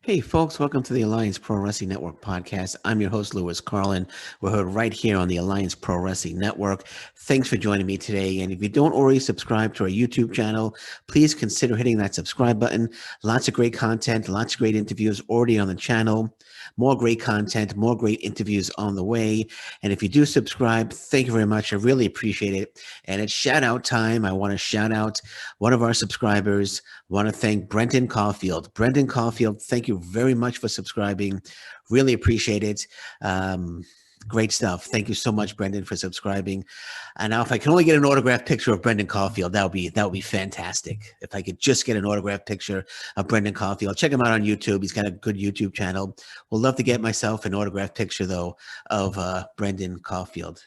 Hey, folks, welcome to the Alliance Pro Wrestling Network podcast. I'm your host, Louis Carlin. We're heard right here on the Alliance Pro Wrestling Network. Thanks for joining me today. And if you don't already subscribe to our YouTube channel, please consider hitting that subscribe button. Lots of great content, lots of great interviews already on the channel. More great content, more great interviews on the way. And if you do subscribe, thank you very much. I really appreciate it. And it's shout out time. I want to shout out one of our subscribers. I want to thank Brendan Caulfield. Brendan Caulfield, thank you very much for subscribing. Really appreciate it. Great stuff. Thank you so much, Brendan, for subscribing. And now, if I can only get an autographed picture of Brendan Caulfield, that would be fantastic. If I could just get an autographed picture of Brendan Caulfield, check him out on YouTube. He's got a good YouTube channel. We'll love to get myself an autographed picture though of Brendan Caulfield.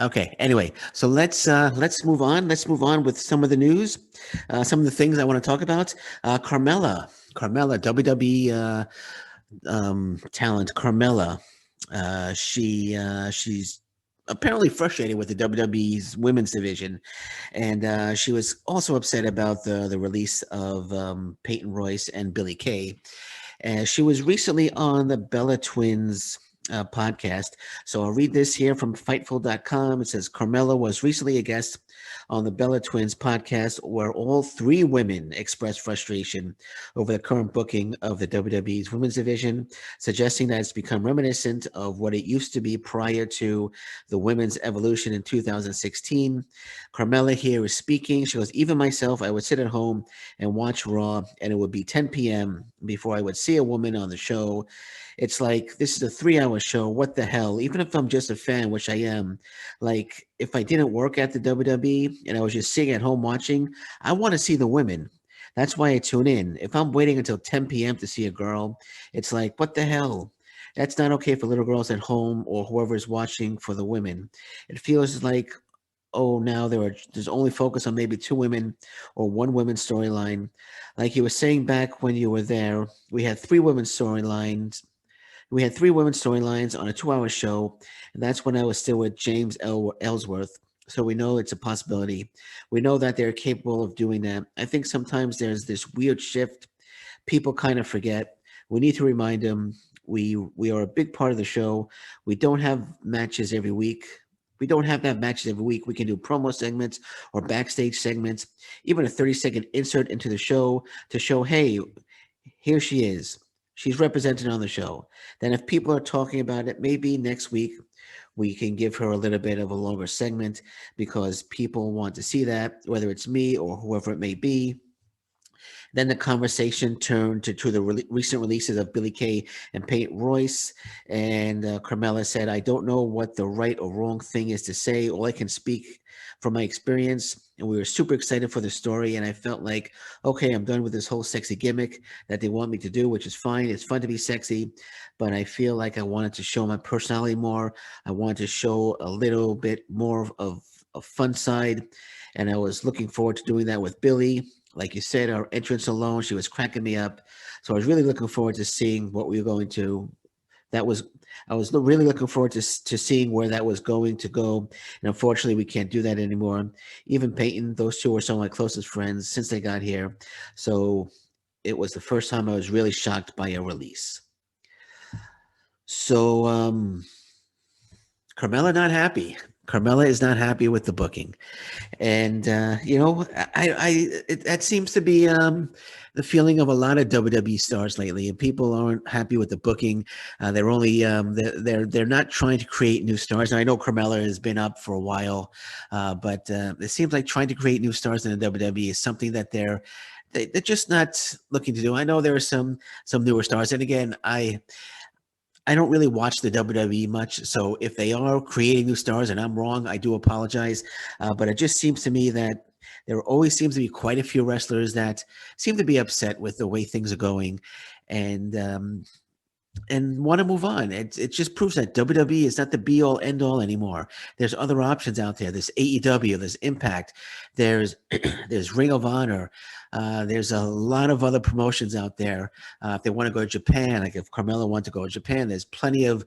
Okay. Anyway, so let's move on. Let's move on with some of the news, some of the things I want to talk about. Carmella, WWE talent. Carmella, she's apparently frustrated with the WWE's women's division, and she was also upset about the release of Peyton Royce and Billie Kay. She was recently on the Bella Twins podcast. So I'll read this here from Fightful.com. It says Carmella was recently a guest on the Bella Twins podcast, where all three women expressed frustration over the current booking of the WWE's women's division, suggesting that it's become reminiscent of what it used to be prior to the women's evolution in 2016. Carmella here is speaking. She goes, even myself, I would sit at home and watch Raw, and it would be 10 p.m. before I would see a woman on the show. It's like, this is a 3-hour show. What the hell? Even if I'm just a fan, which I am, like, if I didn't work at the WWE and I was just sitting at home watching, I want to see the women. That's why I tune in. If I'm waiting until 10 p.m. to see a girl, it's like, what the hell? That's not okay for little girls at home or whoever's watching for the women. It feels like, oh, now there's only focus on maybe two women or one women's storyline. Like you were saying back when you were there, we had three women's storylines. We had three women's storylines on a 2-hour show, and that's when I was still with James Ellsworth. So we know it's a possibility. We know that they're capable of doing that. I think sometimes there's this weird shift. People kind of forget. We need to remind them we are a big part of the show. We don't have matches every week. We don't have to have matches every week. We can do promo segments or backstage segments, even a 30-second insert into the show to show, hey, here she is. She's represented on the show. Then if people are talking about it, maybe next week we can give her a little bit of a longer segment because people want to see that, whether it's me or whoever it may be. Then the conversation turned to the recent releases of Billie Kay and Peyton Royce. And Carmella said, I don't know what the right or wrong thing is to say. All I can speak from my experience. And we were super excited for the story. And I felt like, okay, I'm done with this whole sexy gimmick that they want me to do, which is fine. It's fun to be sexy. But I feel like I wanted to show my personality more. I wanted to show a little bit more of a fun side. And I was looking forward to doing that with Billie. Like you said, our entrance alone, she was cracking me up. So I was really looking forward to seeing what we were going to. I was really looking forward to seeing where that was going to go. And unfortunately, we can't do that anymore. Even Peyton, those two were some of my closest friends since they got here. So it was the first time I was really shocked by a release. So Carmella not happy. Carmella is not happy with the booking, and that seems to be the feeling of a lot of WWE stars lately. And people aren't happy with the booking. They're only they're not trying to create new stars. And I know Carmella has been up for a while, but it seems like trying to create new stars in the WWE is something that they're just not looking to do. I know there are some newer stars, and again, I don't really watch the WWE much, so if they are creating new stars and I'm wrong, I do apologize. But it just seems to me that there always seems to be quite a few wrestlers that seem to be upset with the way things are going, and want to move on. It just proves that WWE is not the be all end all anymore. There's other options out there. There's AEW, there's Impact, there's there's Ring of Honor. There's a lot of other promotions out there. If they want to go to Japan, like if Carmella wants to go to Japan, there's plenty of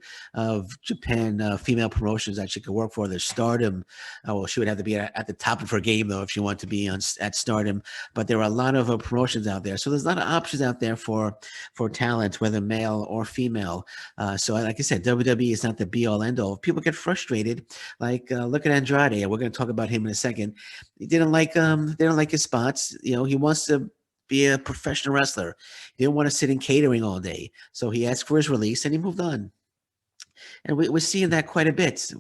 Japan female promotions that she could work for. There's Stardom. Well, she would have to be at the top of her game though if she wanted to be at Stardom. But there are a lot of promotions out there, so there's a lot of options out there for talent, whether male or female. So, like I said, WWE is not the be all end all. People get frustrated. Like look at Andrade. We're going to talk about him in a second. He didn't like his spots. He wants to be a professional wrestler. He didn't want to sit in catering all day. So he asked for his release and he moved on. And we're seeing that quite a bit.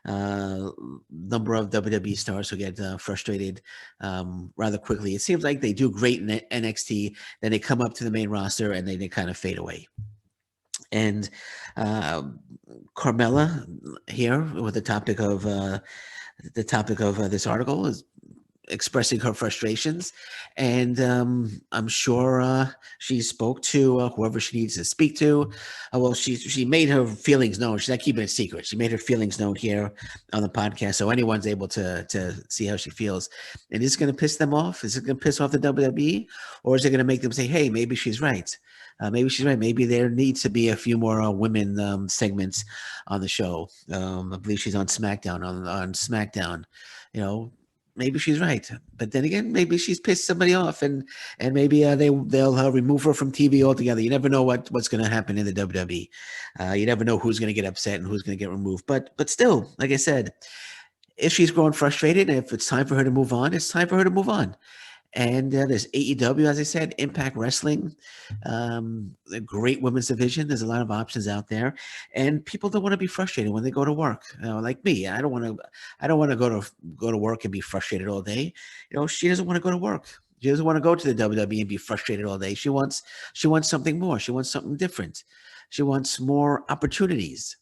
Number of WWE stars who get frustrated rather quickly. It seems like they do great in NXT, then they come up to the main roster and they kind of fade away. And Carmella here with the topic of this article is expressing her frustrations, and I'm sure she spoke to whoever she needs to speak to. Well, she made her feelings known. She's not keeping it secret. She made her feelings known here on the podcast, so anyone's able to see how she feels. And is it going to piss them off? Is it going to piss off the WWE, or is it going to make them say, "Hey, maybe she's right"? Maybe she's right. Maybe there needs to be a few more women segments on the show. I believe she's on SmackDown. On SmackDown, maybe she's right. But then again, maybe she's pissed somebody off, and maybe they'll remove her from TV altogether. You never know what's going to happen in the WWE. You never know who's going to get upset and who's going to get removed. But still, like I said, if she's growing frustrated, and if it's time for her to move on, it's time for her to move on. And there's AEW, as I said, Impact Wrestling, a great women's division. There's a lot of options out there, and people don't want to be frustrated when they go to work. Like me, I don't want to go to work and be frustrated all day. She doesn't want to go to work. She doesn't want to go to the WWE and be frustrated all day. She wants something more. She wants something different. She wants more opportunities.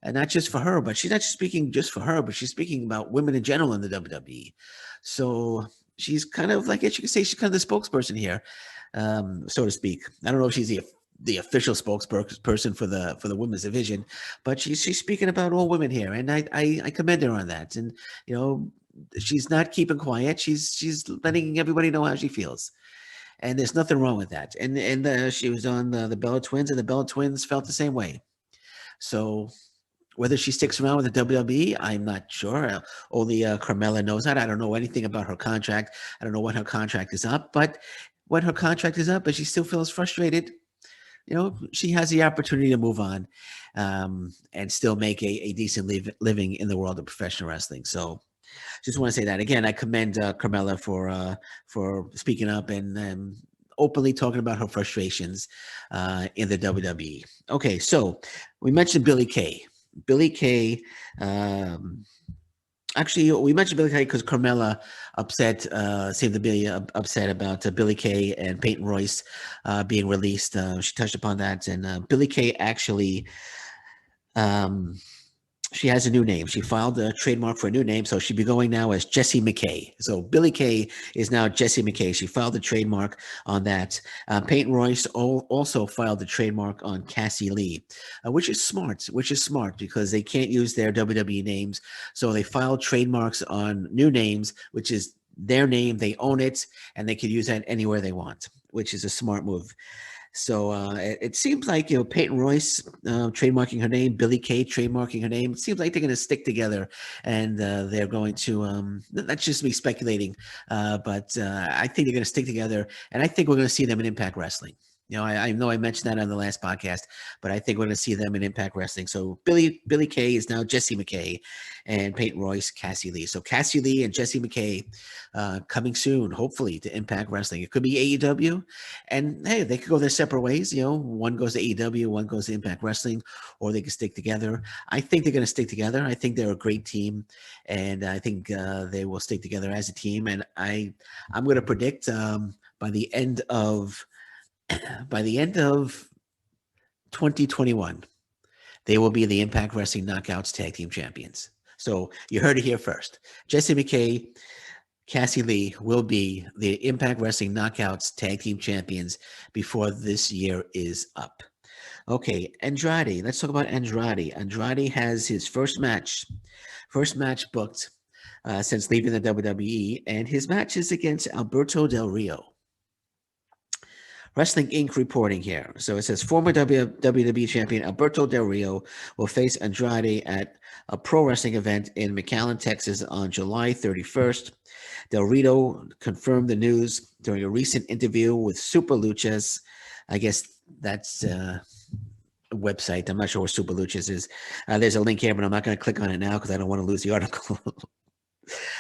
And not just for her, but she's not speaking just for her, but she's speaking about women in general in the WWE. So she's kind of like, you could say she's kind of the spokesperson here, so to speak. I don't know if she's the official spokesperson for the women's division, but she's speaking about all women here, and I commend her on that. And she's not keeping quiet. She's letting everybody know how she feels, and there's nothing wrong with that. And she was on the Bella Twins, and the Bella Twins felt the same way. So whether she sticks around with the WWE, I'm not sure. Only Carmella knows that. I don't know anything about her contract. I don't know when her contract is up. But when her contract is up, but she still feels frustrated, she has the opportunity to move on and still make a decent living in the world of professional wrestling. So just want to say that. Again, I commend Carmella for speaking up and openly talking about her frustrations in the WWE. Okay, so we mentioned Billie Kay. Billie Kay, actually, we mentioned Billie Kay because Carmella seemed to be upset about Billie Kay and Peyton Royce being released. She touched upon that, and Billie Kay actually, she has a new name. She filed a trademark for a new name, so she'll be going now as Jessie McKay. So Billie Kay is now Jessie McKay. She filed a trademark on that. Peyton Royce also filed a trademark on Cassie Lee, which is smart because they can't use their WWE names. So they filed trademarks on new names, which is their name. They own it, and they can use that anywhere they want, which is a smart move. So it seems like, Peyton Royce trademarking her name, Billie Kay trademarking her name. It seems like they're going to stick together, and they're going to, that's just me speculating, but I think they're going to stick together, and I think we're going to see them in Impact Wrestling. I know I mentioned that on the last podcast, but I think we're going to see them in Impact Wrestling. So Billie Kay is now Jessie McKay, and Peyton Royce, Cassie Lee. So Cassie Lee and Jessie McKay coming soon, hopefully, to Impact Wrestling. It could be AEW, and hey, they could go their separate ways. One goes to AEW, one goes to Impact Wrestling, or they could stick together. I think they're going to stick together. I think they're a great team, and I think they will stick together as a team. And I'm going to predict by the end of 2021, they will be the Impact Wrestling Knockouts Tag Team Champions. So you heard it here first. Jessie McKay, Cassie Lee will be the Impact Wrestling Knockouts Tag Team Champions before this year is up. Okay, Andrade. Let's talk about Andrade. Andrade has his first match booked since leaving the WWE, and his match is against Alberto Del Rio. Wrestling Inc. reporting here. So it says former WWE champion Alberto Del Rio will face Andrade at a pro wrestling event in McAllen, Texas on July 31st. Del Rio confirmed the news during a recent interview with Super Luchas. I guess that's a website. I'm not sure what Super Luchas is. There's a link here, but I'm not going to click on it now because I don't want to lose the article.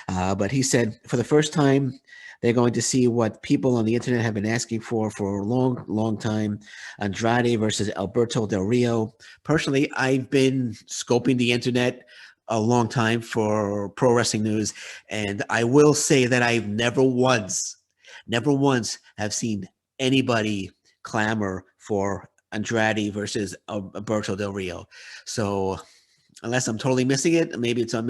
But he said, for the first time, they're going to see what people on the internet have been asking for a long, long time. Andrade versus Alberto Del Rio. Personally, I've been scoping the internet a long time for pro wrestling news, and I will say that I've never once have seen anybody clamor for Andrade versus Alberto Del Rio. So unless I'm totally missing it, maybe it's on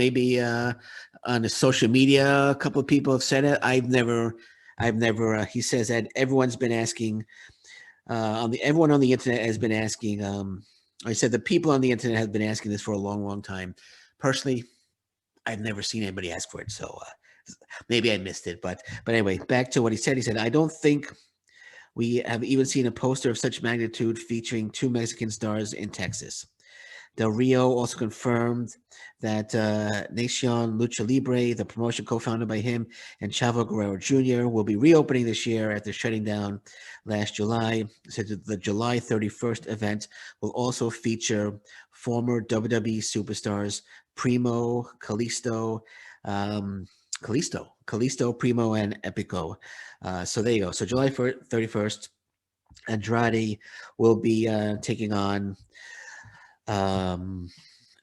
on the social media. A couple of people have said it. I've never. He says that everyone's been asking. Everyone on the internet has been asking. I said the people on the internet have been asking this for a long, long time. Personally, I've never seen anybody ask for it, so maybe I missed it. But anyway, back to what he said. He said, I don't think we have even seen a poster of such magnitude featuring two Mexican stars in Texas. Del Rio also confirmed that Nacion Lucha Libre, the promotion co-founded by him and Chavo Guerrero Jr., will be reopening this year after shutting down last July. Said that the July 31st event will also feature former WWE superstars Primo, Kalisto, Primo, and Epico. So there you go. So July 31st, Andrade will be taking on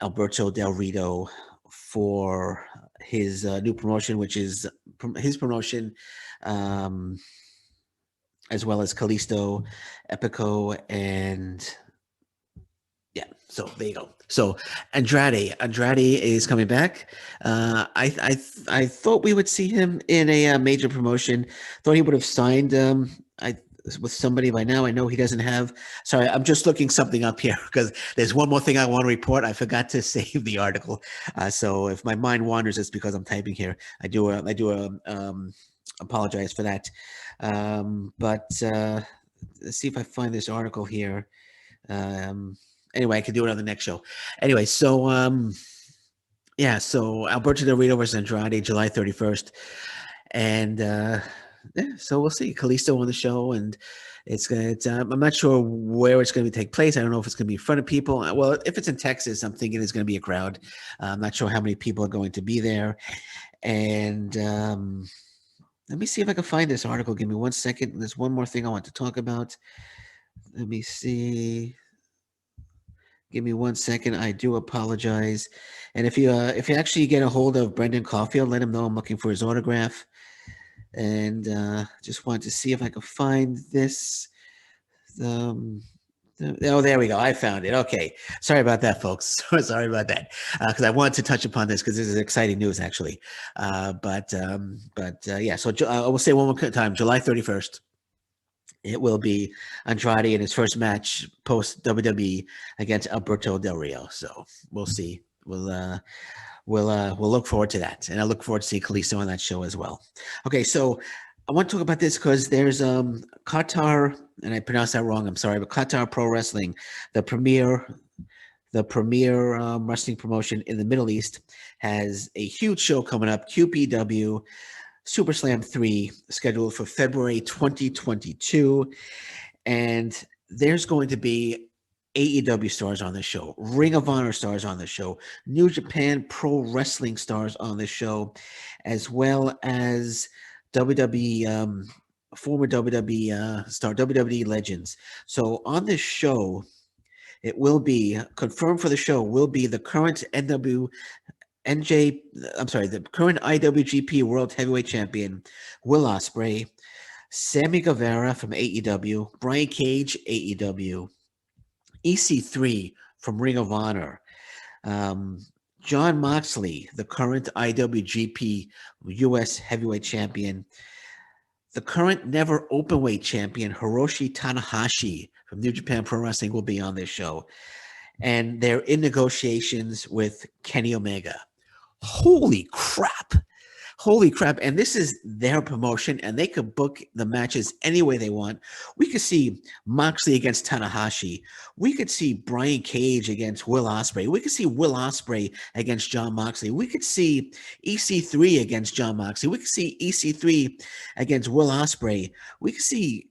Alberto Del Rio for his new promotion, which is his promotion, as well as Kalisto, Epico, and yeah. So there you go. So Andrade is coming back. I thought we would see him in a major promotion. Thought he would have signed. With somebody by now. I know he doesn't have. Sorry, I'm just looking something up here because there's one more thing I want to report. I forgot to save the article, so if my mind wanders, it's because I'm typing here. I do apologize for that. But let's see if I find this article here. Anyway, I can do it on the next show. Anyway, so yeah, so Alberto Del Rio versus Andrade, July 31st, and yeah, so we'll see Kalisto on the show, and I'm not sure where it's going to take place. I don't know if it's going to be in front of people. Well, if it's in Texas, I'm thinking there's going to be a crowd. I'm not sure how many people are going to be there. And let me see if I can find this article. Give me 1 second. There's one more thing I want to talk about. Let me see. Give me 1 second. I do apologize. And if you actually get a hold of Brendan Caulfield, let him know I'm looking for his autograph. And just wanted to see if I could find this. Oh, there we go. I found it. Okay. Sorry about that, folks. Sorry about that. Because I wanted to touch upon this because this is exciting news, actually. But yeah. So I will say one more time. July 31st. It will be Andrade in his first match post WWE against Alberto Del Rio. So we'll see. We'll look forward to that, and I look forward to see Kalisto on that show as well. Okay, so I want to talk about this because there's Qatar, and I pronounced that wrong. I'm sorry, but Qatar Pro Wrestling, the premier wrestling promotion in the Middle East, has a huge show coming up. QPW SuperSlam 3 scheduled for February 2022, and there's going to be AEW stars on the show, Ring of Honor stars on the show, New Japan Pro Wrestling stars on the show, as well as WWE, former WWE star, WWE legends. So on this show, it will be confirmed for the show will be the current the current IWGP World Heavyweight Champion, Will Ospreay, Sammy Guevara from AEW, Brian Cage, AEW, EC3 from Ring of Honor, Jon Moxley, the current IWGP US Heavyweight Champion, the current never openweight champion, Hiroshi Tanahashi from New Japan Pro Wrestling, will be on this show. And they're in negotiations with Kenny Omega. Holy crap. Holy crap. And this is their promotion, and they could book the matches any way they want. We could see Moxley against Tanahashi. We could see Brian Cage against Will Ospreay. We could see Will Ospreay against Jon Moxley. We could see EC3 against Jon Moxley. We could see EC3 against Will Ospreay. We could see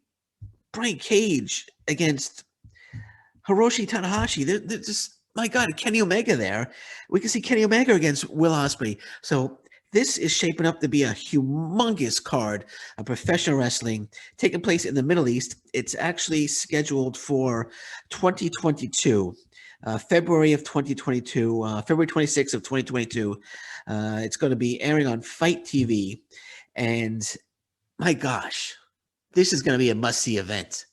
Brian Cage against Hiroshi Tanahashi. There's just, my God, Kenny Omega there. We can see Kenny Omega against Will Ospreay. So this is shaping up to be a humongous card of professional wrestling taking place in the Middle East. It's actually scheduled for 2022, February of 2022, February 26th of 2022. It's going to be airing on Fight TV. And my gosh, this is going to be a must-see event.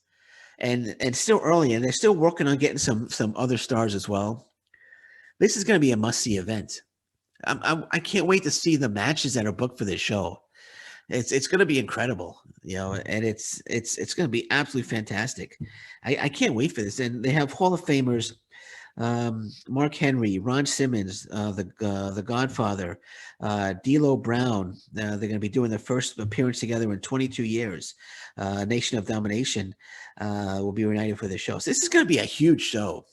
And still early, and they're still working on getting some other stars as well. This is going to be a must-see event. I can't wait to see the matches that are booked for this show. It's going to be incredible, and it's going to be absolutely fantastic. I can't wait for this. And they have Hall of Famers, Mark Henry, Ron Simmons, the Godfather, D'Lo Brown. They're going to be doing their first appearance together in 22 years. Nation of Domination will be reunited for the show. So this is going to be a huge show.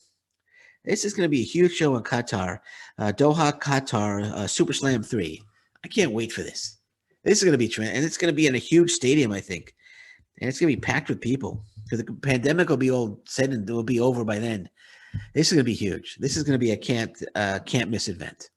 This is going to be a huge show in Qatar, Doha, Qatar, SuperSlam 3. I can't wait for this. This is going to be tremendous, and it's going to be in a huge stadium, I think, and it's going to be packed with people because the pandemic will be all said and it will be over by then. This is going to be huge. This is going to be a can't miss event.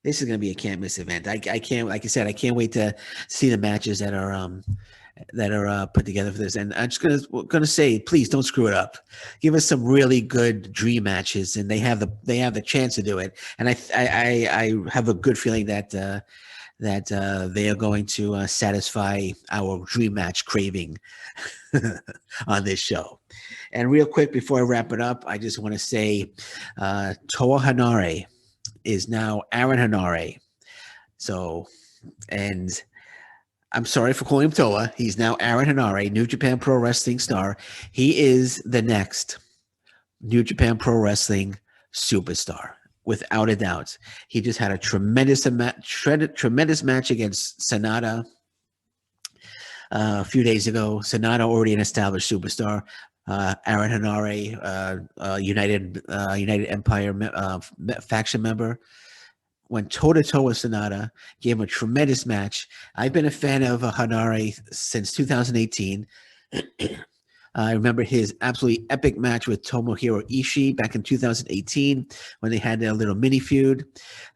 This is going to be a can't miss event. I can't, like I said, I can't wait to see the matches that are put together for this. And I'm just gonna say, please don't screw it up. Give us some really good dream matches, and they have the chance to do it. And I have a good feeling that they are going to satisfy our dream match craving on this show. And real quick before I wrap it up, I just want to say Toa Henare is now Aaron Henare. So, and I'm sorry for calling him Toa. He's now Aaron Henare, New Japan Pro Wrestling star. He is the next New Japan Pro Wrestling superstar, without a doubt. He just had a tremendous match against Sanada a few days ago. Sanada, already an established superstar. Aaron Henare, United Empire faction member, went toe-to-toe with Sanada, gave him a tremendous match. I've been a fan of Henare since 2018. I remember his absolutely epic match with Tomohiro Ishii back in 2018 when they had their little mini feud.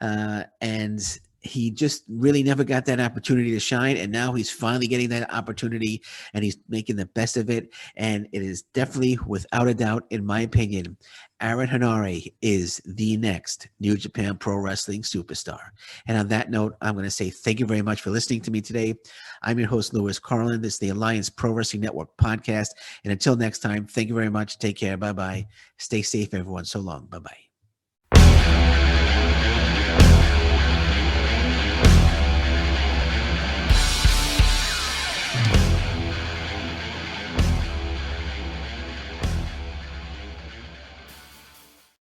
And he just really never got that opportunity to shine. And now he's finally getting that opportunity, and he's making the best of it. And it is definitely, without a doubt, in my opinion, Aaron Henare is the next New Japan Pro Wrestling superstar. And on that note, I'm going to say thank you very much for listening to me today. I'm your host, Louis Carlin. This is the Alliance Pro Wrestling Network podcast. And until next time, thank you very much. Take care. Bye-bye. Stay safe, everyone. So long. Bye-bye.